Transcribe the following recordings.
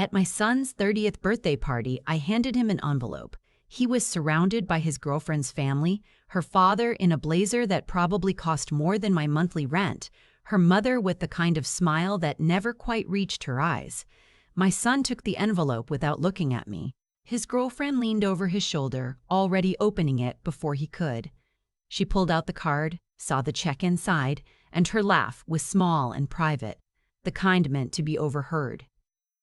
At my son's 30th birthday party, I handed him an envelope. He was surrounded by his girlfriend's family, her father in a blazer that probably cost more than my monthly rent, her mother with the kind of smile that never quite reached her eyes. My son took the envelope without looking at me. His girlfriend leaned over his shoulder, already opening it before he could. She pulled out the card, saw the check inside, and her laugh was small and private, the kind meant to be overheard.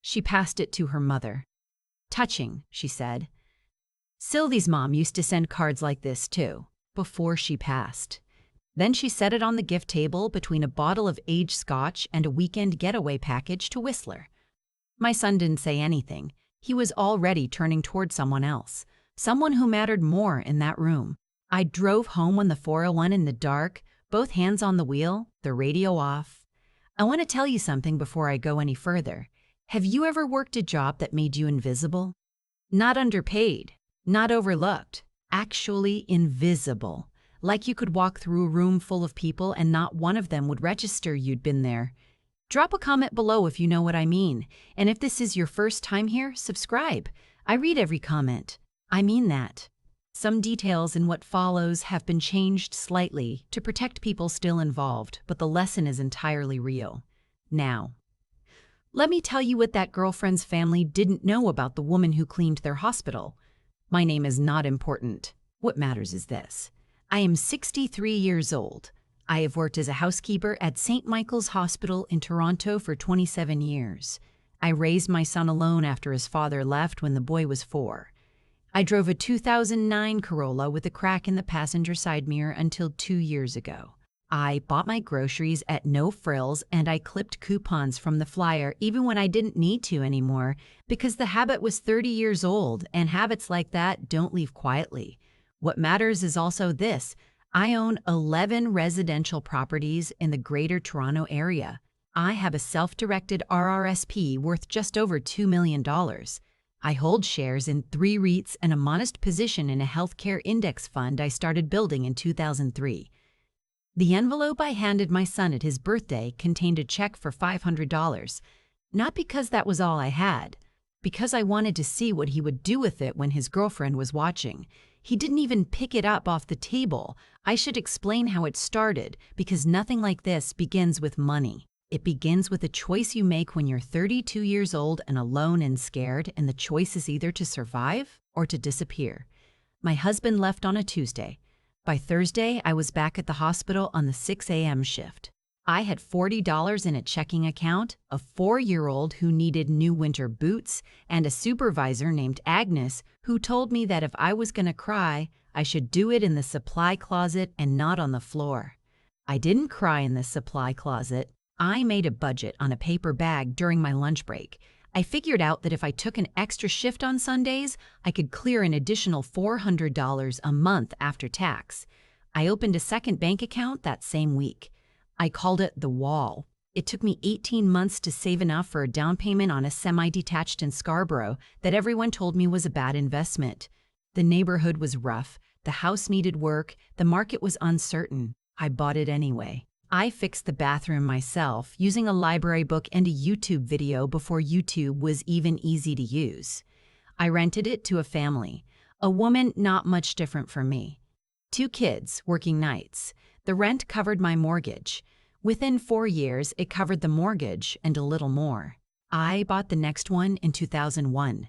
She passed it to her mother. "Touching," she said. Sylvie's mom used to send cards like this too, before she passed. Then she set it on the gift table between a bottle of aged scotch and a weekend getaway package to Whistler. My son didn't say anything. He was already turning toward someone else, someone who mattered more in that room. I drove home on the 401 in the dark, both hands on the wheel, the radio off. I want to tell you something before I go any further. Have you ever worked a job that made you invisible? Not underpaid, not overlooked, actually invisible. Like you could walk through a room full of people and not one of them would register you'd been there. Drop a comment below if you know what I mean. And if this is your first time here, subscribe. I read every comment. I mean that. Some details in what follows have been changed slightly to protect people still involved, but the lesson is entirely real. Now, let me tell you what that girlfriend's family didn't know about the woman who cleaned their hospital. My name is not important. What matters is this. I am 63 years old. I have worked as a housekeeper at St. Michael's Hospital in Toronto for 27 years. I raised my son alone after his father left when the boy was 4. I drove a 2009 Corolla with a crack in the passenger side mirror until 2 years ago. I bought my groceries at no frills and I clipped coupons from the flyer even when I didn't need to anymore because the habit was 30 years old and habits like that don't leave quietly. What matters is also this. I own 11 residential properties in the Greater Toronto Area. I have a self-directed RRSP worth just over $2 million. I hold shares in 3 REITs and a modest position in a healthcare index fund I started building in 2003. The envelope I handed my son at his birthday contained a check for $500, not because that was all I had, because I wanted to see what he would do with it when his girlfriend was watching. He didn't even pick it up off the table. I should explain how it started, because nothing like this begins with money. It begins with a choice you make when you're 32 years old and alone and scared, and the choice is either to survive or to disappear. My husband left on a Tuesday. By Thursday, I was back at the hospital on the 6 a.m. shift. I had $40 in a checking account, a 4-year-old who needed new winter boots, and a supervisor named Agnes who told me that if I was going to cry, I should do it in the supply closet and not on the floor. I didn't cry in the supply closet. I made a budget on a paper bag during my lunch break. I figured out that if I took an extra shift on Sundays, I could clear an additional $400 a month after tax. I opened a second bank account that same week. I called it The Wall. It took me 18 months to save enough for a down payment on a semi-detached in Scarborough that everyone told me was a bad investment. The neighborhood was rough, the house needed work, the market was uncertain. I bought it anyway. I fixed the bathroom myself using a library book and a YouTube video before YouTube was even easy to use. I rented it to a family, a woman not much different from me. 2 kids working nights. The rent covered my mortgage. Within 4 years, it covered the mortgage and a little more. I bought the next one in 2001,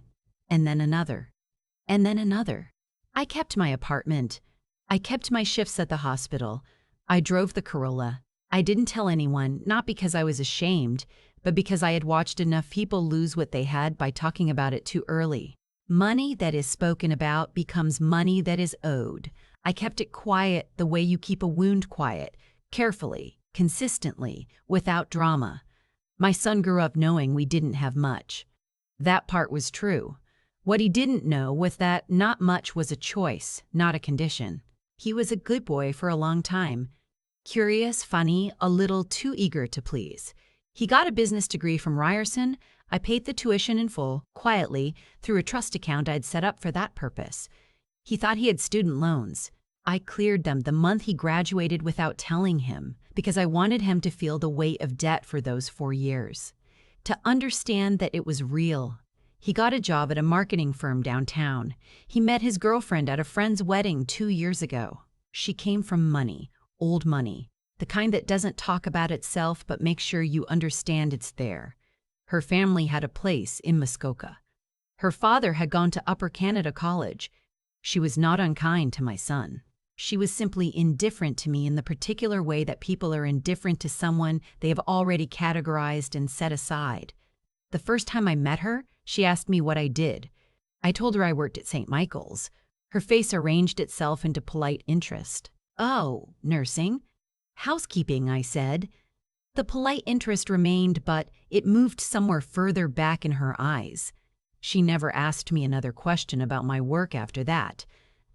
and then another, and then another. I kept my apartment. I kept my shifts at the hospital. I drove the Corolla. I didn't tell anyone, not because I was ashamed, but because I had watched enough people lose what they had by talking about it too early. Money that is spoken about becomes money that is owed. I kept it quiet the way you keep a wound quiet, carefully, consistently, without drama. My son grew up knowing we didn't have much. That part was true. What he didn't know was that not much was a choice, not a condition. He was a good boy for a long time. Curious, funny, a little too eager to please. He got a business degree from Ryerson. I paid the tuition in full, quietly, through a trust account I'd set up for that purpose. He thought he had student loans. I cleared them the month he graduated without telling him, because I wanted him to feel the weight of debt for those 4 years. to understand that it was real. He got a job at a marketing firm downtown. He met his girlfriend at a friend's wedding 2 years ago. She came from money, old money, the kind that doesn't talk about itself but makes sure you understand it's there. Her family had a place in Muskoka. Her father had gone to Upper Canada College. She was not unkind to my son. She was simply indifferent to me in the particular way that people are indifferent to someone they have already categorized and set aside. The first time I met her, she asked me what I did. I told her I worked at St. Michael's. Her face arranged itself into polite interest. "Oh, nursing?" "Housekeeping," I said. The polite interest remained, but it moved somewhere further back in her eyes. She never asked me another question about my work after that.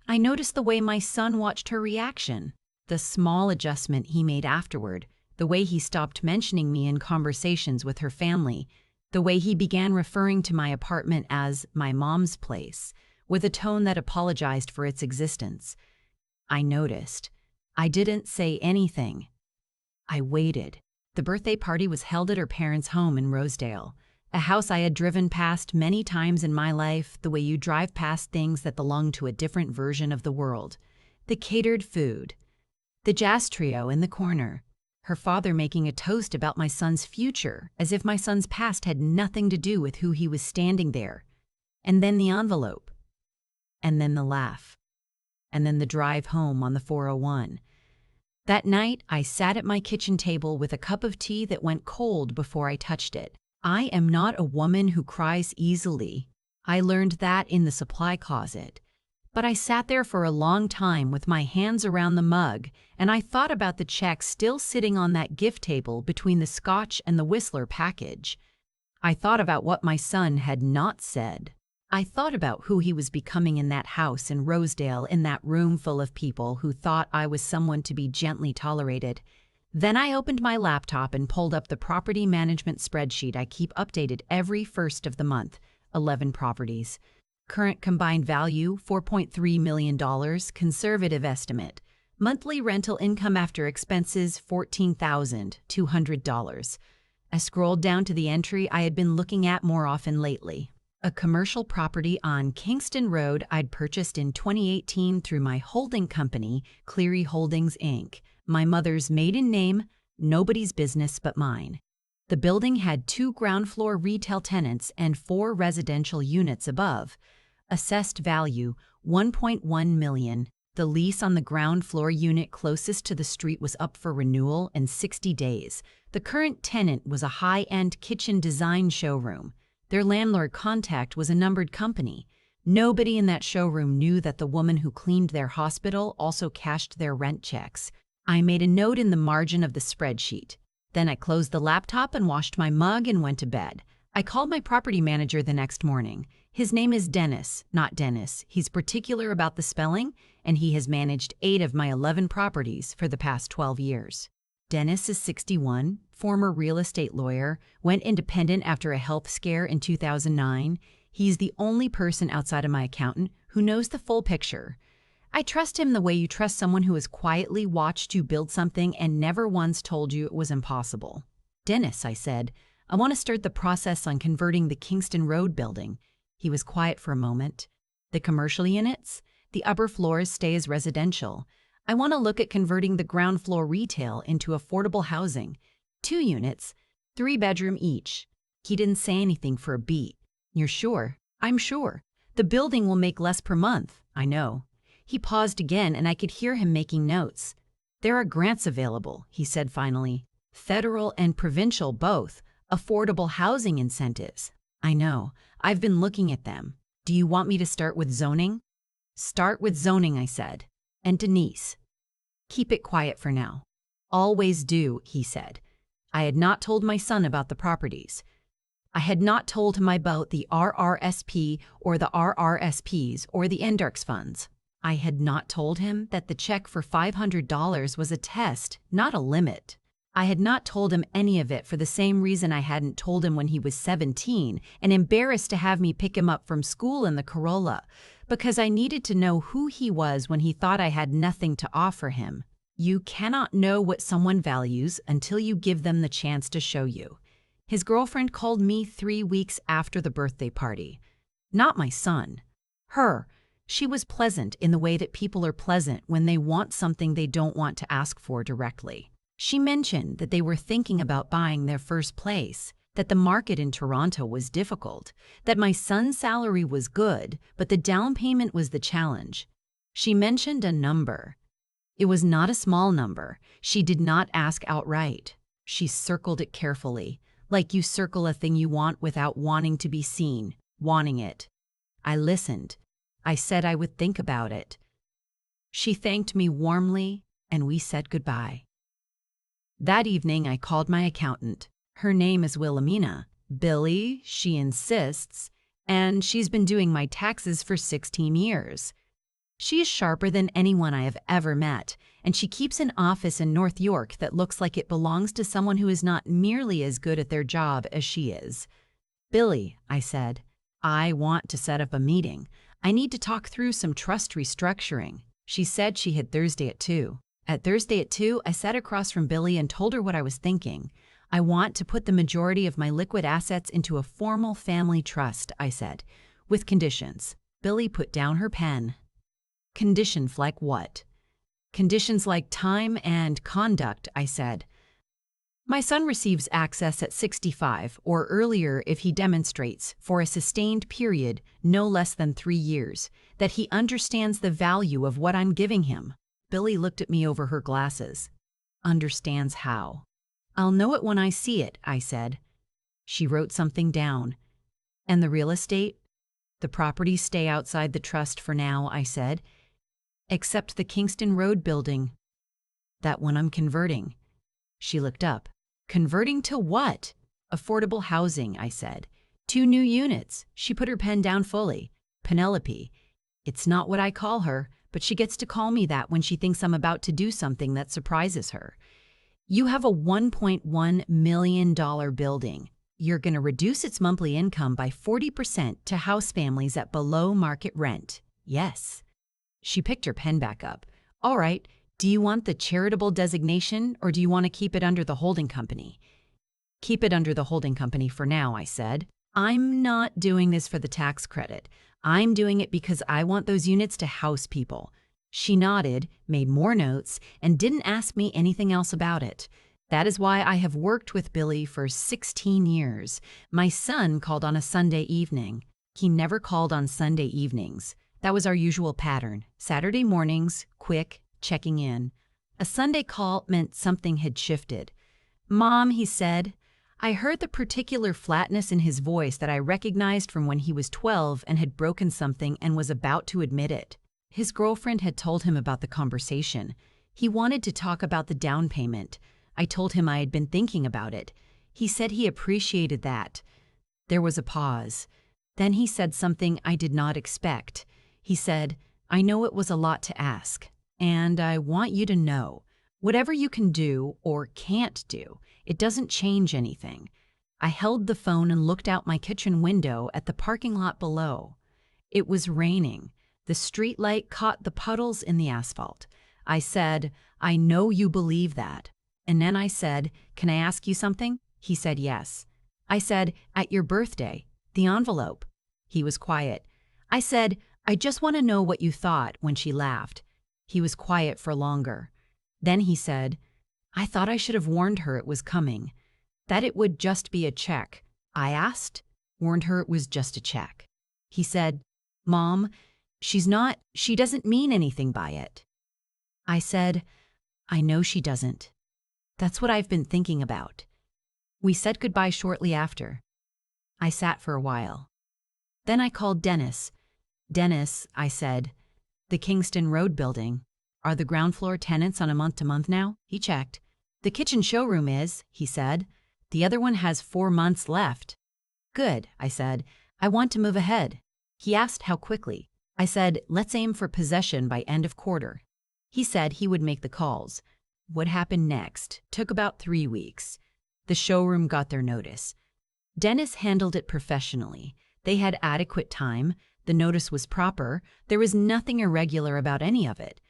I noticed the way my son watched her reaction, the small adjustment he made afterward, the way he stopped mentioning me in conversations with her family, the way he began referring to my apartment as my mom's place, with a tone that apologized for its existence. I noticed. I didn't say anything. I waited. The birthday party was held at her parents' home in Rosedale, a house I had driven past many times in my life, the way you drive past things that belong to a different version of the world. The catered food, the jazz trio in the corner, her father making a toast about my son's future, as if my son's past had nothing to do with who he was standing there. And then the envelope. And then the laugh. And then the drive home on the 401. That night, I sat at my kitchen table with a cup of tea that went cold before I touched it. I am not a woman who cries easily. I learned that in the supply closet. But I sat there for a long time with my hands around the mug, and I thought about the check still sitting on that gift table between the Scotch and the Whistler package. I thought about what my son had not said. I thought about who he was becoming in that house in Rosedale, in that room full of people who thought I was someone to be gently tolerated. Then I opened my laptop and pulled up the property management spreadsheet I keep updated every first of the month. 11 properties. Current combined value, $4.3 million, conservative estimate. Monthly rental income after expenses, $14,200. I scrolled down to the entry I had been looking at more often lately. A commercial property on Kingston Road I'd purchased in 2018 through my holding company, Cleary Holdings, Inc., my mother's maiden name, nobody's business but mine. The building had 2 ground-floor retail tenants and 4 residential units above. Assessed value, $1.1 million. The lease on the ground-floor unit closest to the street was up for renewal in 60 days. The current tenant was a high-end kitchen design showroom. Their landlord contact was a numbered company. Nobody in that showroom knew that the woman who cleaned their hospital also cashed their rent checks. I made a note in the margin of the spreadsheet. Then I closed the laptop and washed my mug and went to bed. I called my property manager the next morning. His name is Dennis, not Dennis. He's particular about the spelling, and he has managed 8 of my 11 properties for the past 12 years. Dennis is 61, former real estate lawyer, went independent after a health scare in 2009. He's the only person outside of my accountant who knows the full picture. I trust him the way you trust someone who has quietly watched you build something and never once told you it was impossible. "Dennis," I said, "I want to start the process on converting the Kingston Road building." He was quiet for a moment. "The commercial units? The upper floors stay as residential. I want to look at converting the ground floor retail into affordable housing. 2 units, 3-bedroom each." He didn't say anything for a beat. "You're sure?" "I'm sure. The building will make less per month." "I know." He paused again, and I could hear him making notes. "There are grants available," he said finally. "Federal and provincial both. Affordable housing incentives." "I know. I've been looking at them. Do you want me to start with zoning?" "Start with zoning," I said. "And Denise, keep it quiet for now." "Always do," he said. I had not told my son about the properties. I had not told him about the RRSP or the RRSPs or the NDARCS funds. I had not told him that the check for $500 was a test, not a limit. I had not told him any of it for the same reason I hadn't told him when he was 17 and embarrassed to have me pick him up from school in the Corolla, because I needed to know who he was when he thought I had nothing to offer him. You cannot know what someone values until you give them the chance to show you. His girlfriend called me 3 weeks after the birthday party. Not my son. Her. She was pleasant in the way that people are pleasant when they want something they don't want to ask for directly. She mentioned that they were thinking about buying their first place, that the market in Toronto was difficult, that my son's salary was good, but the down payment was the challenge. She mentioned a number. It was not a small number. She did not ask outright. She circled it carefully, like you circle a thing you want without wanting to be seen, wanting it. I listened. I said I would think about it. She thanked me warmly, and we said goodbye. That evening, I called my accountant. Her name is Wilhelmina. Billy, she insists, and she's been doing my taxes for 16 years. She is sharper than anyone I have ever met, and she keeps an office in North York that looks like it belongs to someone who is not nearly as good at their job as she is. Billy, I said, I want to set up a meeting. I need to talk through some trust restructuring. She said she had Thursday at 2. At Thursday at 2, I sat across from Billy and told her what I was thinking. I want to put the majority of my liquid assets into a formal family trust, I said, with conditions. Billy put down her pen. Conditions like what? Conditions like time and conduct, I said. My son receives access at 65 or earlier if he demonstrates, for a sustained period, no less than 3 years, that he understands the value of what I'm giving him. Billy looked at me over her glasses. Understands how? I'll know it when I see it, I said. She wrote something down. And the real estate? The properties stay outside the trust for now, I said. Except the Kingston Road building. That one I'm converting. She looked up. Converting to what? Affordable housing, I said. 2 new units. She put her pen down fully. Penelope. It's not what I call her, but she gets to call me that when she thinks I'm about to do something that surprises her. You have a $1.1 million building. You're going to reduce its monthly income by 40% to house families at below market rent. Yes. She picked her pen back up. All right. Do you want the charitable designation, or do you want to keep it under the holding company? Keep it under the holding company for now, I said. I'm not doing this for the tax credit. I'm doing it because I want those units to house people. She nodded, made more notes, and didn't ask me anything else about it. That is why I have worked with Billy for 16 years. My son called on a Sunday evening. He never called on Sunday evenings. That was our usual pattern. Saturday mornings, quick, checking in. A Sunday call meant something had shifted. Mom, he said. I heard the particular flatness in his voice that I recognized from when he was 12 and had broken something and was about to admit it. His girlfriend had told him about the conversation. He wanted to talk about the down payment. I told him I had been thinking about it. He said he appreciated that. There was a pause. Then he said something I did not expect. He said, I know it was a lot to ask. And I want you to know, whatever you can do or can't do, it doesn't change anything. I held the phone and looked out my kitchen window at the parking lot below. It was raining. The street light caught the puddles in the asphalt. I said, I know you believe that. And then I said, can I ask you something? He said yes. I said, at your birthday, the envelope. He was quiet. I said, I just want to know what you thought when she laughed. He was quiet for longer. Then he said, I thought I should have warned her it was coming, that it would just be a check. I asked, warned her it was just a check. He said, Mom, she doesn't mean anything by it. I said, I know she doesn't. That's what I've been thinking about. We said goodbye shortly after. I sat for a while. Then I called Dennis. Dennis, I said, the Kingston Road building. Are the ground floor tenants on a month-to-month now? He checked. The kitchen showroom is, he said. The other one has 4 months left. Good, I said. I want to move ahead. He asked how quickly. I said, let's aim for possession by end of quarter. He said he would make the calls. What happened next took about 3 weeks. The showroom got their notice. Dennis handled it professionally. They had adequate time. The notice was proper. There was nothing irregular about any of it.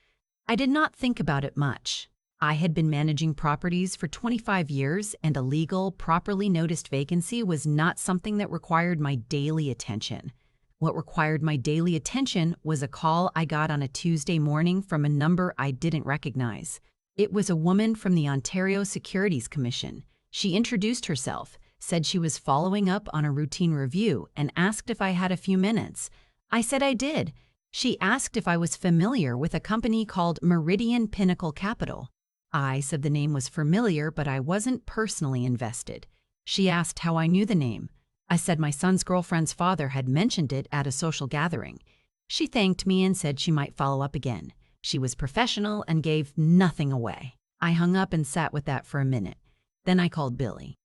I did not think about it much. I had been managing properties for 25 years, and a legal, properly noticed vacancy was not something that required my daily attention. What required my daily attention was a call I got on a Tuesday morning from a number I didn't recognize. It was a woman from the Ontario Securities Commission. She introduced herself, said she was following up on a routine review, and asked if I had a few minutes. I said I did. She asked if I was familiar with a company called Meridian Pinnacle Capital. I said the name was familiar, but I wasn't personally invested. She asked how I knew the name. I said my son's girlfriend's father had mentioned it at a social gathering. She thanked me and said she might follow up again. She was professional and gave nothing away. I hung up and sat with that for a minute. Then I called Billy.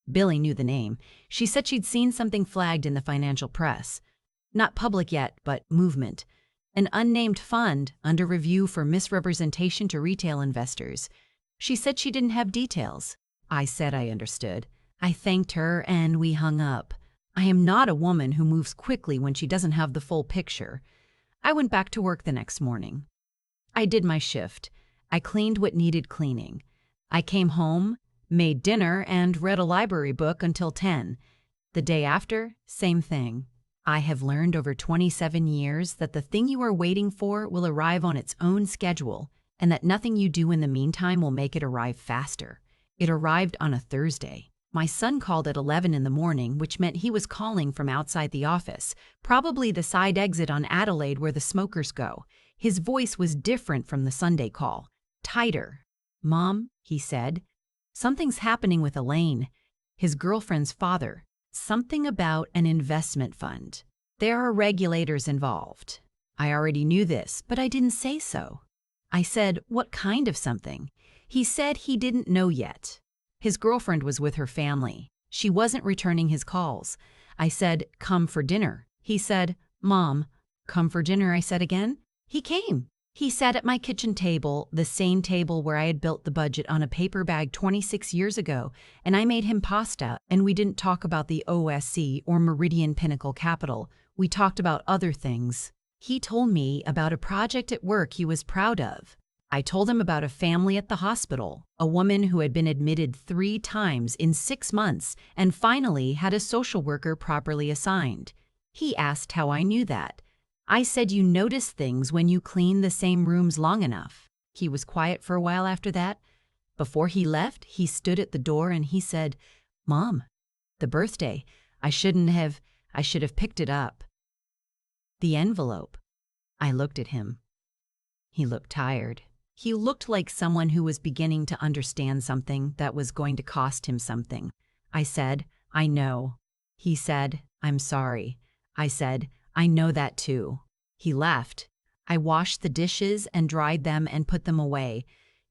Billy knew the name. She said she'd seen something flagged in the financial press. Not public yet, but movement. An unnamed fund under review for misrepresentation to retail investors. She said she didn't have details. I said I understood. I thanked her and we hung up. I am not a woman who moves quickly when she doesn't have the full picture. I went back to work the next morning. I did my shift. I cleaned what needed cleaning. I came home, made dinner, and read a library book until 10. The day after, same thing. I have learned over 27 years that the thing you are waiting for will arrive on its own schedule, and that nothing you do in the meantime will make it arrive faster. It arrived on a Thursday. My son called at 11 in the morning, which meant he was calling from outside the office, probably the side exit on Adelaide where the smokers go. His voice was different from the Sunday call, tighter. "Mom," he said, "something's happening with Elaine, his girlfriend's father. Something about an investment fund. There are regulators involved." I already knew this, but I didn't say so. I said, "What kind of something?" He said he didn't know yet. His girlfriend was with her family. She wasn't returning his calls. I said, "Come for dinner." He said, "Mom, come for dinner," I said again. He came. He sat at my kitchen table, the same table where I had built the budget on a paper bag 26 years ago, and I made him pasta, and we didn't talk about the OSC or Meridian Pinnacle Capital. We talked about other things. He told me about a project at work he was proud of. I told him about a family at the hospital, a woman who had been admitted 3 times in 6 months and finally had a social worker properly assigned. He asked how I knew that. I said you notice things when you clean the same rooms long enough. He was quiet for a while after that. Before he left, he stood at the door and he said, "Mom, the birthday, I should have picked it up." The envelope. I looked at him. He looked tired. He looked like someone who was beginning to understand something that was going to cost him something. I said, "I know." He said, "I'm sorry." I said, "I know that too." He left. I washed the dishes and dried them and put them away.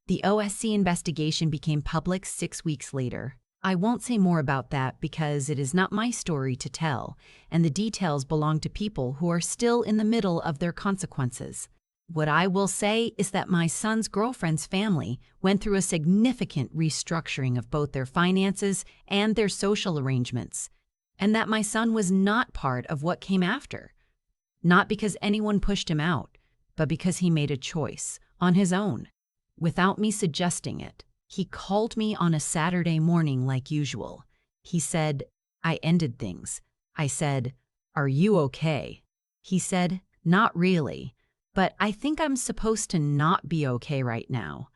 The OSC investigation became public 6 weeks later. I won't say more about that because it is not my story to tell, and the details belong to people who are still in the middle of their consequences. What I will say is that my son's girlfriend's family went through a significant restructuring of both their finances and their social arrangements, and that my son was not part of what came after. Not because anyone pushed him out, but because he made a choice on his own, without me suggesting it. He called me on a Saturday morning like usual. He said, "I ended things." I said, "Are you okay?" He said, "Not really, but I think I'm supposed to not be okay right now."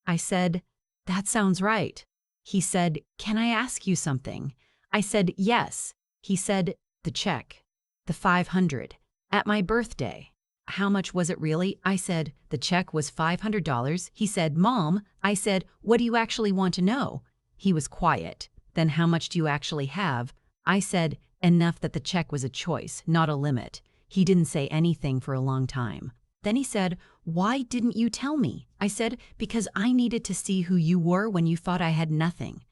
I said, "That sounds right." He said, "Can I ask you something?" I said, "Yes." He said, "The check, the $500, at my birthday. How much was it really?" I said, "The check was $500. He said, "Mom," I said, "What do you actually want to know?" He was quiet. "Then how much do you actually have?" I said, "Enough that the check was a choice, not a limit." He didn't say anything for a long time. Then he said, "Why didn't you tell me?" I said, "Because I needed to see who you were when you thought I had nothing."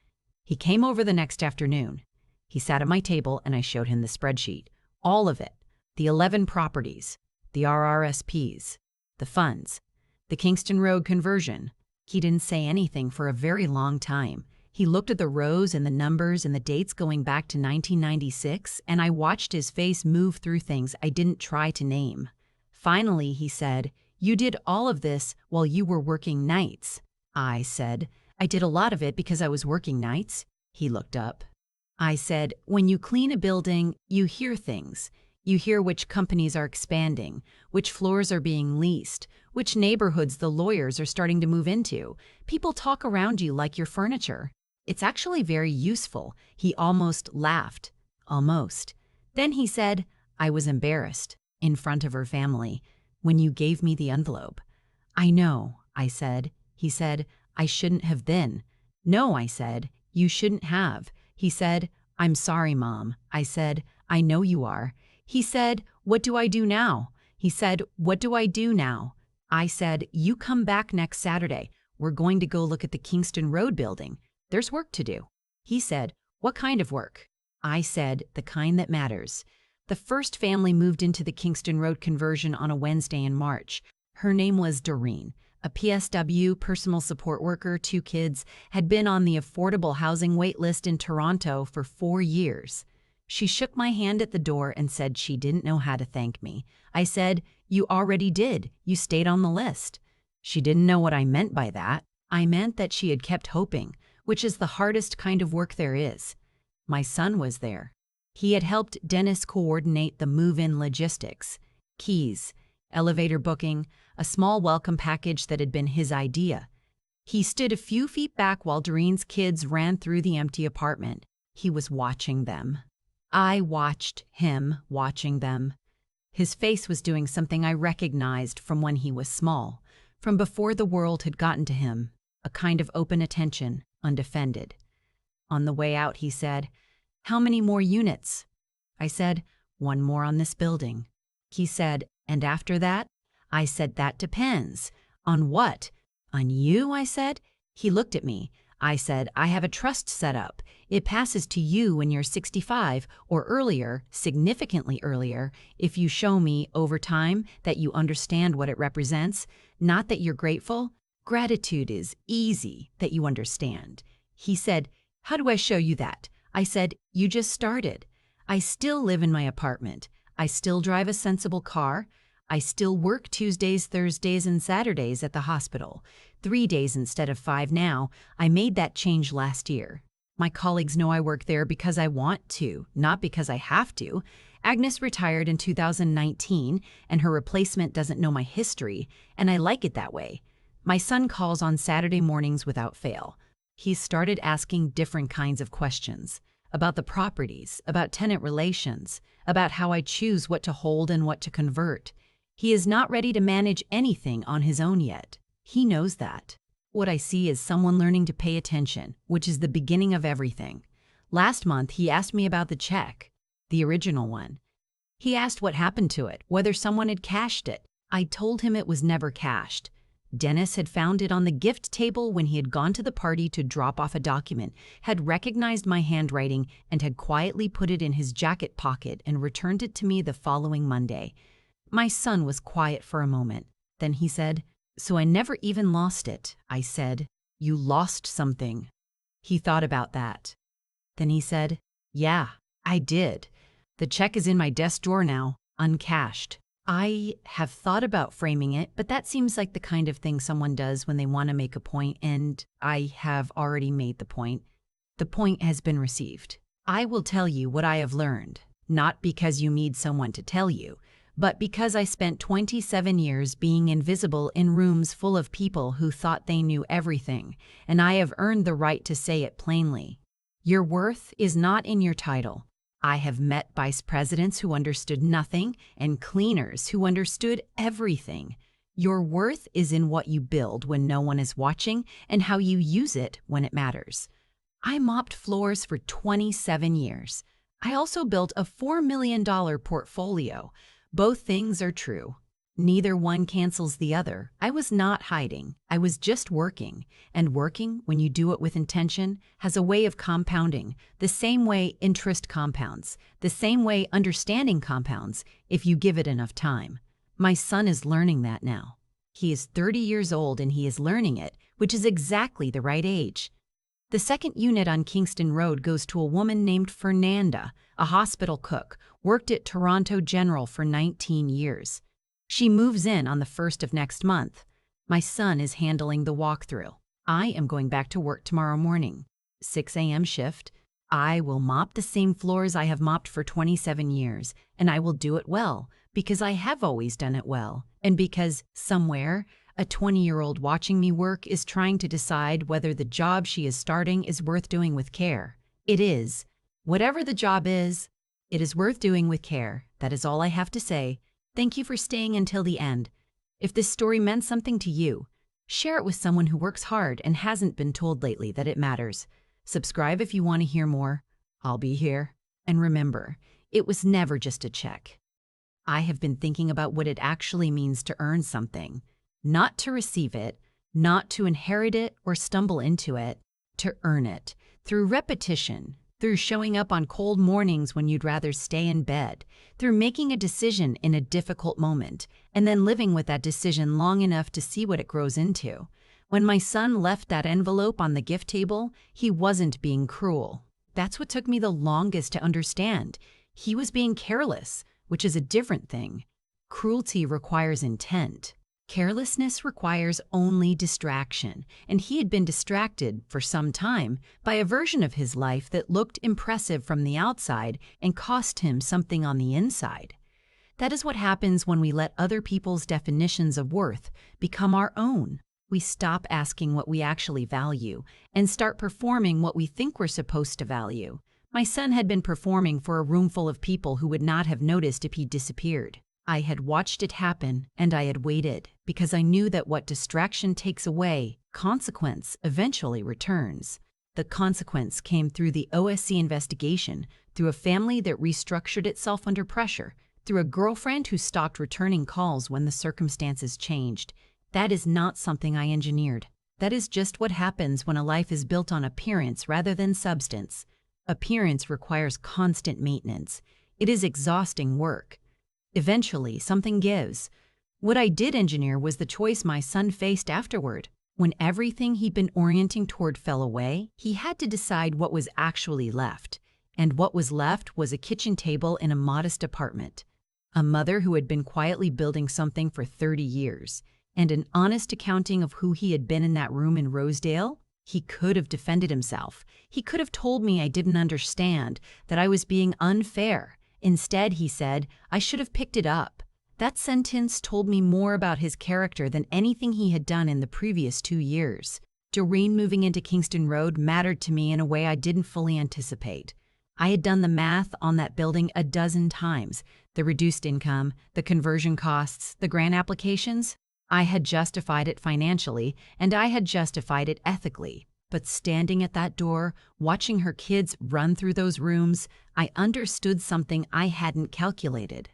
He came over the next afternoon. He sat at my table and I showed him the spreadsheet. All of it. The 11 properties, the RRSPs, the funds, the Kingston Road conversion. He didn't say anything for a very long time. He looked at the rows and the numbers and the dates going back to 1996, and I watched his face move through things I didn't try to name. Finally, he said, "You did all of this while you were working nights." I said, I did a lot of it because I was working nights. He looked up. I said, when you clean a building, you hear things. You hear which companies are expanding, which floors are being leased, which neighborhoods the lawyers are starting to move into. People talk around you like you're furniture. It's actually very useful. He almost laughed. Almost. Then he said, I was embarrassed, in front of her family, when you gave me the envelope. I know, I said. He said, I shouldn't have been. No, I said, you shouldn't have. He said, I'm sorry, Mom. I said, I know you are. He said, what do I do now? He said, what do I do now? I said, you come back next Saturday. We're going to go look at the Kingston Road building. There's work to do. He said, what kind of work? I said, the kind that matters. The first family moved into the Kingston Road conversion on a Wednesday in March. Her name was Doreen, a PSW, personal support worker, 2 kids, had been on the affordable housing wait list in Toronto for 4 years. She shook my hand at the door and said she didn't know how to thank me. I said, you already did. You stayed on the list. She didn't know what I meant by that. I meant that she had kept hoping, which is the hardest kind of work there is. My son was there. He had helped Dennis coordinate the move-in logistics, keys, elevator booking, a small welcome package that had been his idea. He stood a few feet back while Doreen's kids ran through the empty apartment. He was watching them. I watched him watching them. His face was doing something I recognized from when he was small, from before the world had gotten to him, a kind of open attention, undefended. On the way out, he said, how many more units? I said, 1 more on this building. He said, and after that? I said, that depends. On what? On you, I said. He looked at me. I said, I have a trust set up. It passes to you when you're 65 or earlier, significantly earlier, if you show me over time that you understand what it represents, not that you're grateful. Gratitude is easy, that you understand. He said, how do I show you that? I said, you just started. I still live in my apartment. I still drive a sensible car. I still work Tuesdays, Thursdays, and Saturdays at the hospital. 3 days instead of 5 now. I made that change last year. My colleagues know I work there because I want to, not because I have to. Agnes retired in 2019, and her replacement doesn't know my history, and I like it that way. My son calls on Saturday mornings without fail. He's started asking different kinds of questions about the properties, about tenant relations, about how I choose what to hold and what to convert. He is not ready to manage anything on his own yet. He knows that. What I see is someone learning to pay attention, which is the beginning of everything. Last month, he asked me about the check, the original one. He asked what happened to it, whether someone had cashed it. I told him it was never cashed. Dennis had found it on the gift table when he had gone to the party to drop off a document, had recognized my handwriting, and had quietly put it in his jacket pocket and returned it to me the following Monday. My son was quiet for a moment. Then he said, so I never even lost it. I said, you lost something. He thought about that. Then he said, yeah, I did. The check is in my desk drawer now, uncashed. I have thought about framing it, but that seems like the kind of thing someone does when they want to make a point, and I have already made the point. The point has been received. I will tell you what I have learned, not because you need someone to tell you, but because I spent 27 years being invisible in rooms full of people who thought they knew everything, and I have earned the right to say it plainly. Your worth is not in your title. I have met vice presidents who understood nothing and cleaners who understood everything. Your worth is in what you build when no one is watching and how you use it when it matters. I mopped floors for 27 years. I also built a $4 million portfolio. Both things are true. Neither one cancels the other. I was not hiding. I was just working. And working, when you do it with intention, has a way of compounding, the same way interest compounds, the same way understanding compounds, if you give it enough time. My son is learning that now. He is 30 years old and he is learning it, which is exactly the right age. The second unit on Kingston Road goes to a woman named Fernanda, a hospital cook, worked at Toronto General for 19 years. She moves in on the 1st of next month. My son is handling the walkthrough. I am going back to work tomorrow morning. 6 a.m. shift. I will mop the same floors I have mopped for 27 years, and I will do it well, because I have always done it well, and because somewhere, a 20-year-old watching me work is trying to decide whether the job she is starting is worth doing with care. It is. Whatever the job is, it is worth doing with care. That is all I have to say. Thank you for staying until the end. If this story meant something to you, share it with someone who works hard and hasn't been told lately that it matters. Subscribe if you want to hear more. I'll be here. And remember, it was never just a check. I have been thinking about what it actually means to earn something. Not to receive it, not to inherit it or stumble into it, to earn it. Through repetition, through showing up on cold mornings when you'd rather stay in bed, through making a decision in a difficult moment, and then living with that decision long enough to see what it grows into. When my son left that envelope on the gift table, he wasn't being cruel. That's what took me the longest to understand. He was being careless, which is a different thing. Cruelty requires intent. Carelessness requires only distraction, and he had been distracted for some time by a version of his life that looked impressive from the outside and cost him something on the inside. That is what happens when we let other people's definitions of worth become our own. We stop asking what we actually value and start performing what we think we're supposed to value. My son had been performing for a room full of people who would not have noticed if he disappeared. I had watched it happen, and I had waited, because I knew that what distraction takes away, consequence eventually returns. The consequence came through the OSC investigation, through a family that restructured itself under pressure, through a girlfriend who stopped returning calls when the circumstances changed. That is not something I engineered. That is just what happens when a life is built on appearance rather than substance. Appearance requires constant maintenance. It is exhausting work. Eventually, something gives. What I did engineer was the choice my son faced afterward. When everything he'd been orienting toward fell away, he had to decide what was actually left. And what was left was a kitchen table in a modest apartment, a mother who had been quietly building something for 30 years, and an honest accounting of who he had been in that room in Rosedale. He could have defended himself. He could have told me I didn't understand, that I was being unfair. Instead, he said, I should have picked it up. That sentence told me more about his character than anything he had done in the previous 2 years. Doreen moving into Kingston Road mattered to me in a way I didn't fully anticipate. I had done the math on that building a dozen times. The reduced income, the conversion costs, the grant applications. I had justified it financially, and I had justified it ethically. But standing at that door, watching her kids run through those rooms, I understood something I hadn't calculated.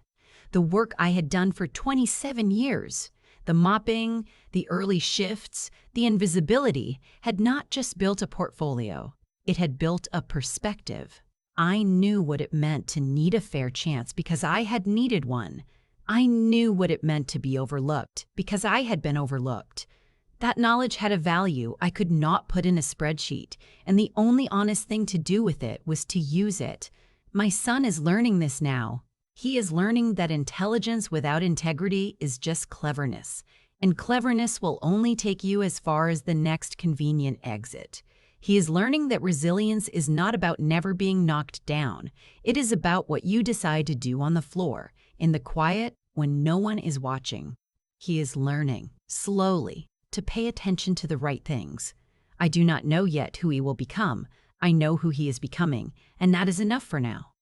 The work I had done for 27 years, the mopping, the early shifts, the invisibility, had not just built a portfolio. It had built a perspective. I knew what it meant to need a fair chance because I had needed one. I knew what it meant to be overlooked because I had been overlooked. That knowledge had a value I could not put in a spreadsheet, and the only honest thing to do with it was to use it. My son is learning this now. He is learning that intelligence without integrity is just cleverness, and cleverness will only take you as far as the next convenient exit. He is learning that resilience is not about never being knocked down. It is about what you decide to do on the floor, in the quiet, when no one is watching. He is learning, slowly, to pay attention to the right things. I do not know yet who he will become. I know who he is becoming, and that is enough for now.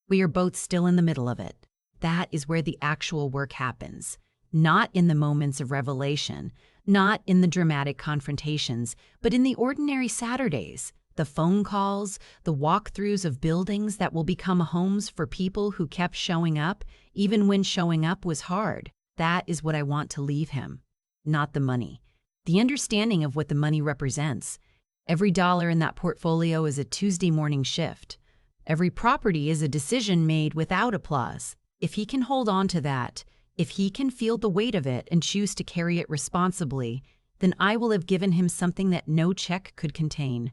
We are both still in the middle of it. That is where the actual work happens. Not in the moments of revelation, not in the dramatic confrontations, but in the ordinary Saturdays, the phone calls, the walkthroughs of buildings that will become homes for people who kept showing up, even when showing up was hard. That is what I want to leave him. Not the money. The understanding of what the money represents. Every dollar in that portfolio is a Tuesday morning shift. Every property is a decision made without applause. If he can hold on to that, if he can feel the weight of it and choose to carry it responsibly, then I will have given him something that no check could contain.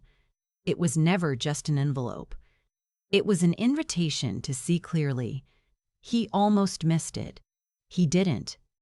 It was never just an envelope. It was an invitation to see clearly. He almost missed it. He didn't,